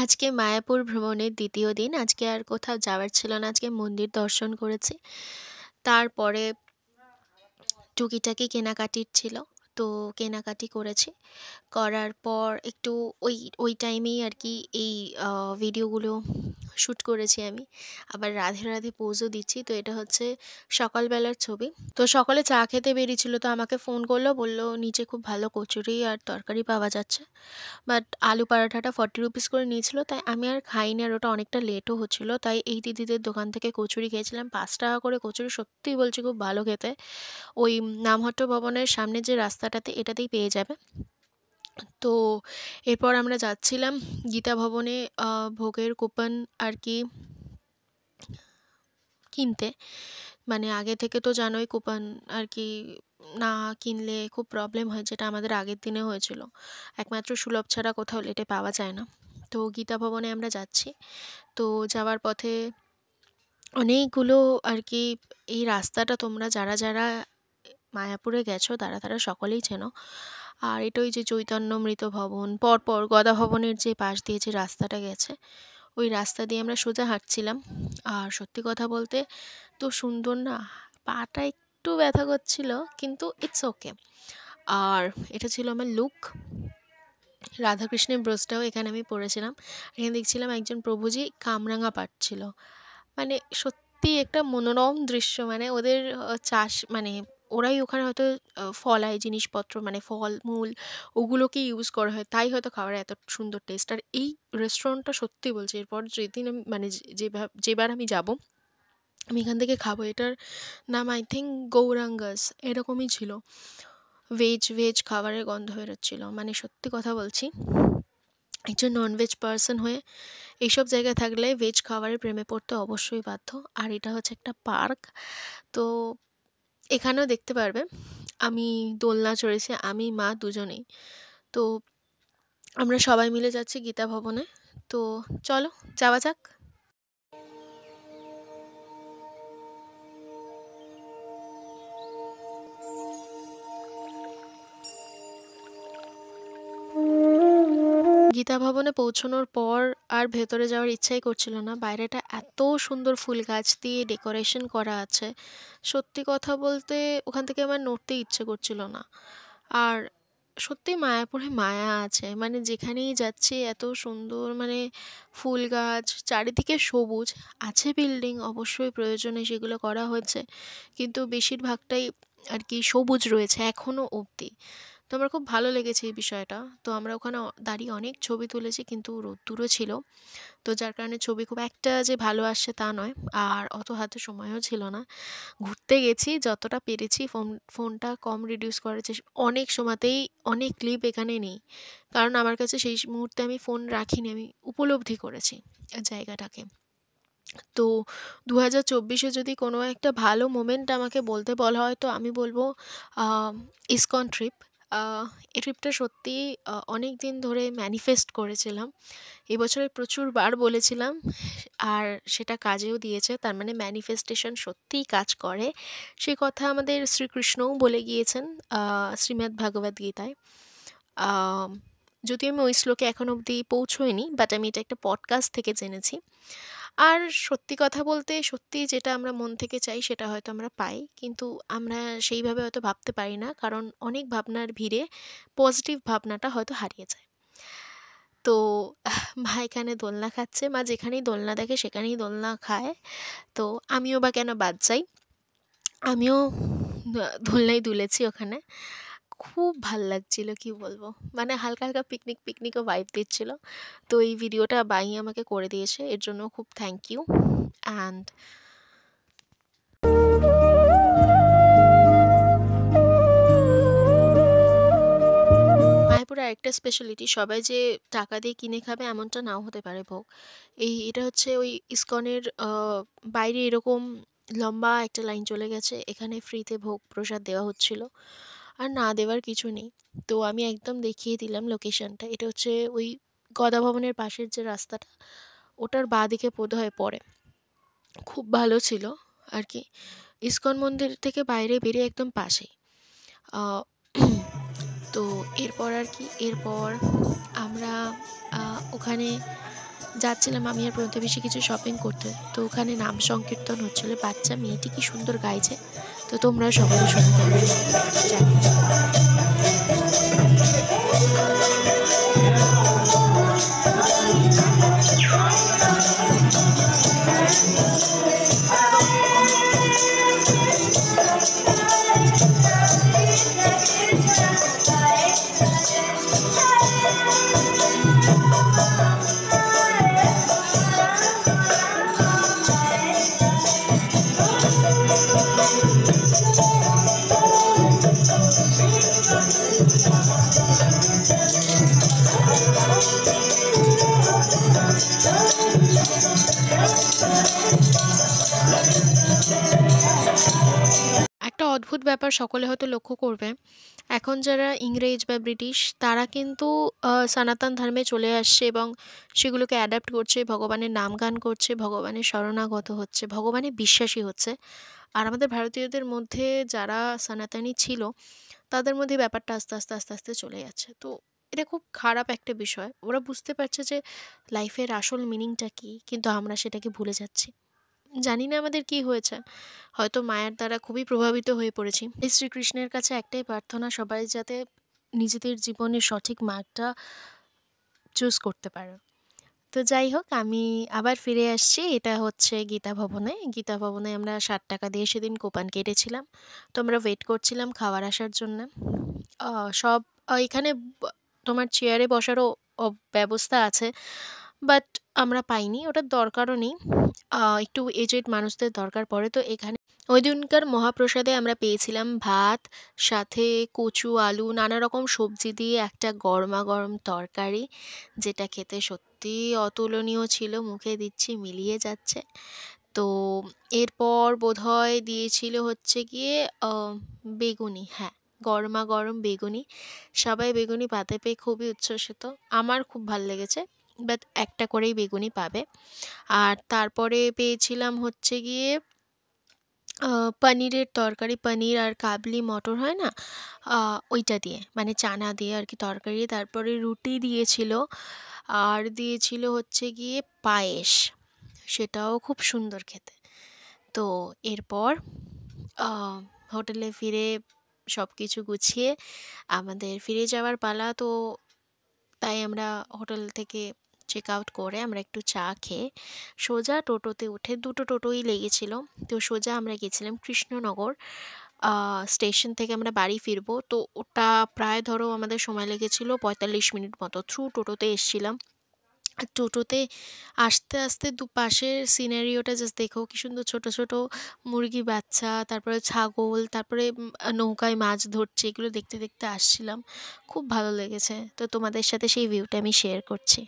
আজকে মায়াপুর ভ্রমণের দ্বিতীয় দিন। আজকে আর কোথাও যাওয়ার ছিল না। আজকে মন্দির দর্শন করেছি। তারপরে টুকিটাকি কেনাকাটির ছিল। তো কেনাকাটি করেছি। করার পর একটু ওই ওই টাইমেই আর কি এই ভিডিওগুলো শ্যুট করেছি আমি। আবার রাধে রাধে পোজও দিচ্ছি। তো এটা হচ্ছে সকালবেলার ছবি। তো সকালে চা খেতে বেরিয়েছিল, তো আমাকে ফোন করলো, বলল নিচে খুব ভালো কচুরি আর তরকারি পাওয়া যাচ্ছে। বাট আলু পরাঠাটা 40 রুপিস করে নিয়েছিল, তাই আমি আর খাইনি। আর ওটা অনেকটা লেটও হচ্ছিলো, তাই এই দিদিদের দোকান থেকে কচুরি খেয়েছিলাম। 5 টাকা করে কচুরি, সত্যিই বলছি খুব ভালো খেতে। ওই নামহট্ট ভবনের সামনে যে রাস্তাটাতে, এটাতেই পেয়ে যাবে। তো এরপর আমরা যাচ্ছিলাম গীতা ভবনে ভোগের কুপন আর কি কিনতে। মানে আগে থেকে তো জানোই কুপন আর কি না কিনলে খুব প্রবলেম হয়, যেটা আমাদের আগের দিনে হয়েছিল। একমাত্র সুলভ ছাড়া কোথাও লেটে পাওয়া যায় না। তো গীতা ভবনে আমরা যাচ্ছি। তো যাওয়ার পথে অনেকগুলো আর কি, এই রাস্তাটা তোমরা যারা যারা মায়াপুরে গেছো তারা তারা সকলেই চেনো। আর এটা ওই যে চৈতন্যমৃত ভবন, পরপর গদা ভবনের যে পাশ দিয়ে যে রাস্তাটা গেছে, ওই রাস্তা দিয়ে আমরা সোজা হাঁটছিলাম। আর সত্যি কথা বলতে তো সুন্দর না, পাটা একটু ব্যথা করছিল, কিন্তু ইটস ওকে। আর এটা ছিল আমার লুক। রাধাকৃষ্ণের ব্রোচটাও এখানে আমি পরেছিলাম। এখানে দেখছিলাম একজন প্রভুজি কামরাঙা পাড়ছিল। মানে সত্যি একটা মনোরম দৃশ্য। মানে ওদের চাষ, মানে ওরাই ওখানে হয়তো ফলায় জিনিসপত্র, মানে ফল মূল ওগুলোকে ইউজ করা হয়, তাই হয়তো খাবারে এত সুন্দর টেস্ট। আর এই রেস্টুরেন্টটা সত্যি বলছি, এরপর যেদিন আমি মানে যেবার আমি যাব, আমি এখান থেকে খাবো। এটার নাম আই থিঙ্ক গৌরাঙ্গাস এরকমই ছিল। ভেজ খাবারের গন্ধ বেরোচ্ছিল। মানে সত্যি কথা বলছি, একজন ননভেজ পার্সন হয়ে এইসব জায়গায় থাকলে ভেজ খাবারের প্রেমে পড়তে অবশ্যই বাধ্য। আর এটা হচ্ছে একটা পার্ক। তো এখানেও দেখতে পারবে আমি দোলনা চড়েছি, আমি মা দুজনেই। তো আমরা সবাই মিলে যাচ্ছি গীতা ভবনে। তো চলো যাওয়া যাক। গীতা ভবনে পৌঁছানোর পর আর ভেতরে যাওয়ার ইচ্ছাই করছিল না। বাইরেটা এত সুন্দর ফুল গাছ দিয়ে ডেকোরেশন করা আছে, সত্যি কথা বলতে ওখান থেকে আমার নড়তে ইচ্ছে করছিল না। আর সত্যি মায়াপুরে মায়া আছে, মানে যেখানেই যাচ্ছি এত সুন্দর, মানে ফুল গাছ চারিদিকে সবুজ। আছে বিল্ডিং, অবশ্যই প্রয়োজনে সেগুলো করা হয়েছে, কিন্তু বেশিরভাগটাই আর কি সবুজ রয়েছে এখনও অবধি। তো আমার খুব ভালো লেগেছে এই বিষয়টা। তো আমরা ওখানে দাঁড়িয়ে অনেক ছবি তুলেছি, কিন্তু রোদ্দুরও ছিল, তো যার কারণে ছবি খুব একটা যে ভালো আসছে তা নয়। আর অত হাতে সময়ও ছিল না। ঘুরতে গেছি, যতটা পেরেছি ফোনটা কম রিডিউস করার চেষ্টা। অনেক সময়তেই অনেক ক্লিপ এখানে নেই, কারণ আমার কাছে সেই মুহূর্তে আমি ফোন রাখিনি, আমি উপলব্ধি করেছি জায়গাটাকে। তো 2024-এ যদি কোনো একটা ভালো মোমেন্ট আমাকে বলতে বলা হয়, তো আমি বলবো ইসকন ট্রিপ। এই ট্রিপটা সত্যিই অনেক দিন ধরে ম্যানিফেস্ট করেছিলাম। এবছরে প্রচুরবার বলেছিলাম, আর সেটা কাজেও দিয়েছে। তার মানে ম্যানিফেস্টেশন সত্যিই কাজ করে। সে কথা আমাদের শ্রীকৃষ্ণও বলে গিয়েছেন শ্রীমদ্ ভাগবত গীতায়। আম, যদিও আমি ওই শ্লোকে এখন অবধি পৌঁছোইনি, বাট আমি এটা একটা পডকাস্ট থেকে জেনেছি। আর সত্যি কথা বলতে, সত্যিই যেটা আমরা মন থেকে চাই সেটা হয়তো আমরা পাই, কিন্তু আমরা সেইভাবে হয়তো ভাবতে পারি না, কারণ অনেক ভাবনার ভিড়ে পজিটিভ ভাবনাটা হয়তো হারিয়ে যায়। তো মা এখানে দোলনা খাচ্ছে। মা যেখানেই দোলনা দেখে সেখানেই দোলনা খায়। তো আমিও বা কেন বাদ যাই, আমিও দোলনায় দুলেছি ওখানে। খুব ভাল লাগছিল, কি বলবো, মানে হালকা হালকা পিকনিকও ভাইব দিচ্ছিল। তো এই ভিডিওটা বাই আমাকে করে দিয়েছে, এর জন্য খুব থ্যাংক ইউ। অ্যান্ড মায়াপুরের আরেকটা স্পেশালিটি, সবাই যে টাকা দিয়ে কিনে খাবে এমনটা নাও হতে পারে ভোগ। এটা হচ্ছে ওই ইসকনের বাইরে এরকম লম্বা একটা লাইন চলে গেছে, এখানে ফ্রিতে ভোগ প্রসাদ দেওয়া হচ্ছিল। আর না দেওয়ার কিছু নেই। তো আমি একদম দেখিয়ে দিলাম লোকেশনটা। এটা হচ্ছে ওই গদা ভবনের পাশের যে রাস্তাটা, ওটার বাঁদিকে বোধহয় পড়ে। খুব ভালো ছিল আর কি। ইসকন মন্দির থেকে বাইরে বেরিয়ে একদম পাশেই। আহ, তো এরপর আর কি, এরপর আমরা ওখানে যাচ্ছিলাম আমি আর প্রতিবেশী কিছু শপিং করতে, তো ওখানে নাম সংকীর্তন হচ্ছিল, বাচ্চা মেয়েটি কি সুন্দর গাইছে, তো তোমরা সবাই শুনতে পারো। একটা অদ্ভুত ব্যাপার সকলে হয়তো লক্ষ্য করবে, এখন যারা ইংরেজ বা ব্রিটিশ তারা কিন্তু সনাতন ধর্মে চলে আসছে এবং সেগুলোকে অ্যাডাপ্ট করছে, ভগবানের নাম গান করছে, ভগবানের শরণাগত হচ্ছে, ভগবানে বিশ্বাসী হচ্ছে। আর আমাদের ভারতীয়দের মধ্যে যারা সনাতনী ছিল তাদের মধ্যে ব্যাপারটা আস্তে আস্তে আস্তে আস্তে চলে যাচ্ছে। তো এটা খুব খারাপ একটা বিষয়, ওরা বুঝতে পারছে যে লাইফের আসল মিনিংটা কী, কিন্তু আমরা সেটাকে ভুলে যাচ্ছি। জানি না আমাদের কি হয়েছে, হয়তো মায়ের দ্বারা খুবই প্রভাবিত হয়ে পড়েছি। এই শ্রীকৃষ্ণের কাছে একটাই প্রার্থনা, সবাই যাতে নিজেদের জীবনের সঠিক মার্গটা চুজ করতে পারে। তো যাই হোক, আমি আবার ফিরে আসছি, এটা হচ্ছে গীতা ভবনে। গীতা ভবনে আমরা 60 টাকা দিয়ে সেদিন কোপান কেটেছিলাম। তো আমরা ওয়েট করছিলাম খাবার আসার জন্য। সব এখানে তোমার চেয়ারে বসারও ব্যবস্থা আছে, বাট আমরা পাইনি, ওটার দরকারও নেই। একটু এজেড মানুষদের দরকার পড়ে, তো এখানে ওই দিনকার মহাপ্রসাদে আমরা পেয়েছিলাম ভাত, সাথে কচু আলু নানা রকম সবজি দিয়ে একটা গরমা গরম তরকারি, যেটা খেতে সত্যি অতুলনীয় ছিল, মুখে দিচ্ছি মিলিয়ে যাচ্ছে। তো এরপর বোধহয় দিয়েছিল হচ্ছে গিয়ে বেগুনি, হ্যাঁ গরমা গরম বেগুনি। সবাই বেগুনি পাতে পেয়ে খুবই উচ্ছ্বসিত, আমার খুব ভাল লেগেছে, বাট একটা করেই বেগুনি পাবে। আর তারপরে পেয়েছিলাম হচ্ছে গিয়ে পনিরের তরকারি, পনির আর কাবলি মটর হয় না, ওইটা দিয়ে মানে চানা দিয়ে আর কি তরকারি। তারপরে রুটি দিয়েছিল, আর দিয়েছিল হচ্ছে গিয়ে পায়েস, সেটাও খুব সুন্দর খেতে। তো এরপর হোটেলে ফিরে সব কিছু গুছিয়ে আমাদের ফিরে যাওয়ার পালা। তো তাই আমরা হোটেল থেকে চেক আউট করে আমরা একটু চা খেয়ে সোজা টোটোতে উঠে, দুটো টোটোই লেগেছিল, তো সোজা আমরা গেছিলাম কৃষ্ণনগর স্টেশন থেকে আমরা বাড়ি ফিরবো। তো ওটা প্রায় ধরো আমাদের সময় লেগেছিল 45 মিনিট মতো, থ্রু টোটোতে এসছিলাম। আর টোটোতে আসতে আসতে দুপাশের সিনারিওটা জাস্ট দেখো কি সুন্দর, ছোট ছোট মুরগি বাচ্চা, তারপরে ছাগল, তারপরে নৌকায় মাছ ধরছে, এগুলো দেখতে দেখতে আসছিলাম, খুব ভালো লেগেছে। তো তোমাদের সাথে সেই ভিউটা আমি শেয়ার করছি।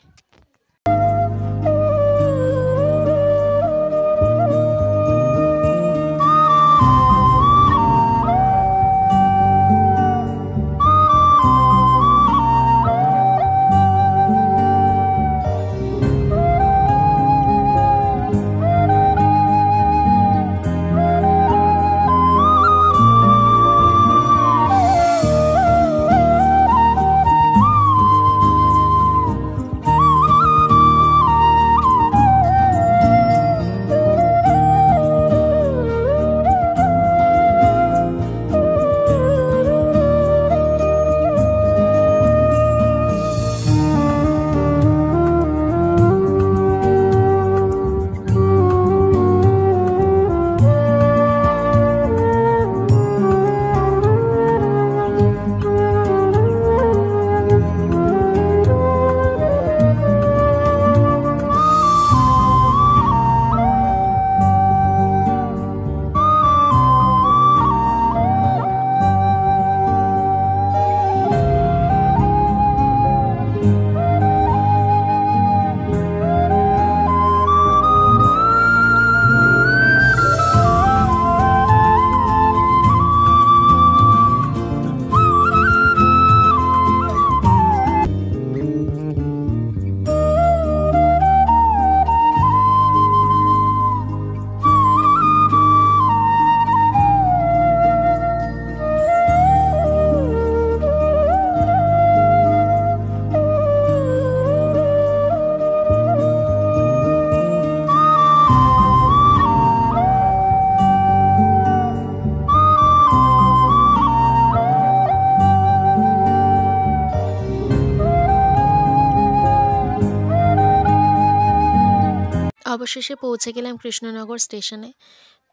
অবশেষে পৌঁছে গেলাম কৃষ্ণনগর স্টেশনে।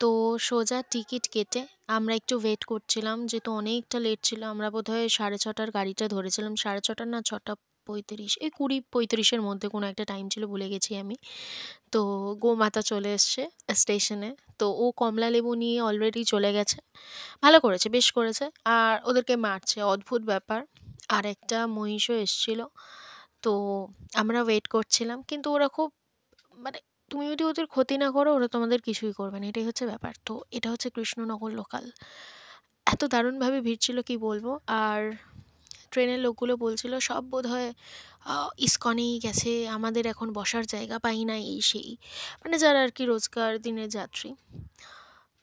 তো সোজা টিকিট কেটে আমরা একটু ওয়েট করছিলাম, যেহেতু অনেকটা লেট ছিল। আমরা বোধহয় 6:30টার গাড়িটা ধরেছিলাম, 6:30 না 6:35, এই 20:35-এর মধ্যে কোনো একটা টাইম ছিল, ভুলে গেছি আমি। তো গোমাতা চলে এসছে স্টেশনে। তো ও কমলা লেবু নিয়ে অলরেডি চলে গেছে। ভালো করেছে, বেশ করেছে। আর ওদেরকে মারছে, অদ্ভুত ব্যাপার। আর একটা মহিষও এসছিল। তো আমরা ওয়েট করছিলাম, কিন্তু ওরা খুব, মানে, তুমি যদি ওদের ক্ষতি না করো ওরা তোমাদের কিছুই করবে না, এটাই হচ্ছে ব্যাপার। তো এটা হচ্ছে কৃষ্ণনগর লোকাল। এত দারুণভাবে ভিড় ছিল কি বলবো। আর ট্রেনের লোকগুলো বলছিল সব বোধহয় ইসকনেই গেছে, আমাদের এখন বসার জায়গা পাই না, এই সেই, মানে যারা আর কি রোজকার দিনের যাত্রী।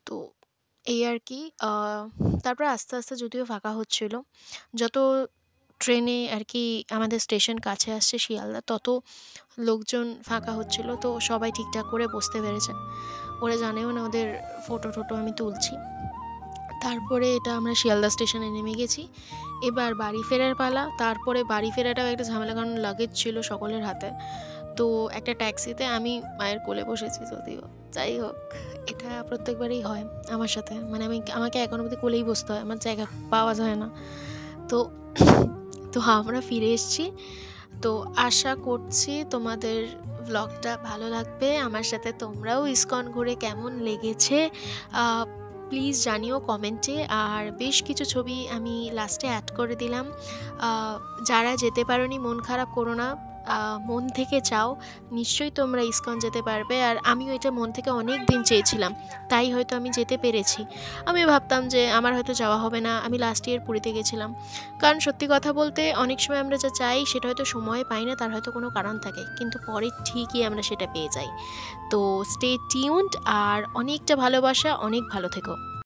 তো এই আর কি। তারপর আস্তে আস্তে যদিও ফাঁকা হচ্ছিল, যত ট্রেনে আর কি আমাদের স্টেশন কাছে আসছে শিয়ালদা, তত লোকজন ফাঁকা হচ্ছিল। তো সবাই ঠিকঠাক করে বসতে পেরেছে। ওরা জানেও না ওদের ফটো টোটো আমি তুলছি। তারপরে এটা আমরা শিয়ালদা স্টেশনে নেমে গেছি। এবার বাড়ি ফেরার পালা। তারপরে বাড়ি ফেরাটাও একটা ঝামেলা, কারণ লাগেজ ছিল সকলের হাতে। তো একটা ট্যাক্সিতে আমি মায়ের কোলে বসেছি যদিও। যাই হোক, এটা প্রত্যেকবারই হয় আমার সাথে, মানে আমাকে এখন অবধি কোলেই বসতে হয়, আমার জায়গা পাওয়া যায় না। তো তো আমরা ফিরে এসেছি। তো আশা করছি তোমাদের ব্লগটা ভালো লাগবে। আমার সাথে তোমরাও ইসকন ঘুরে কেমন লেগেছে প্লিজ জানিও কমেন্টে। আর বেশ কিছু ছবি আমি লাস্টে অ্যাড করে দিলাম। যারা যেতে পারোনি মন খারাপ করো না, মন থেকে চাও, নিশ্চয়ই তোমরা ইসকন যেতে পারবে। আর আমিও এটা মন থেকে অনেক দিন চেয়েছিলাম, তাই হয়তো আমি যেতে পেরেছি। আমি ভাবতাম যে আমার হয়তো যাওয়া হবে না। আমি লাস্ট ইয়ার পুরীতে গেছিলাম, কারণ সত্যি কথা বলতে অনেক সময় আমরা যা চাই সেটা হয়তো সময় পাই না, তার হয়তো কোনো কারণ থাকে, কিন্তু পরে ঠিকই আমরা সেটা পেয়ে যাই। তো স্টে টিউনড, আর অনেকটা ভালোবাসা, অনেক ভালো থেকো।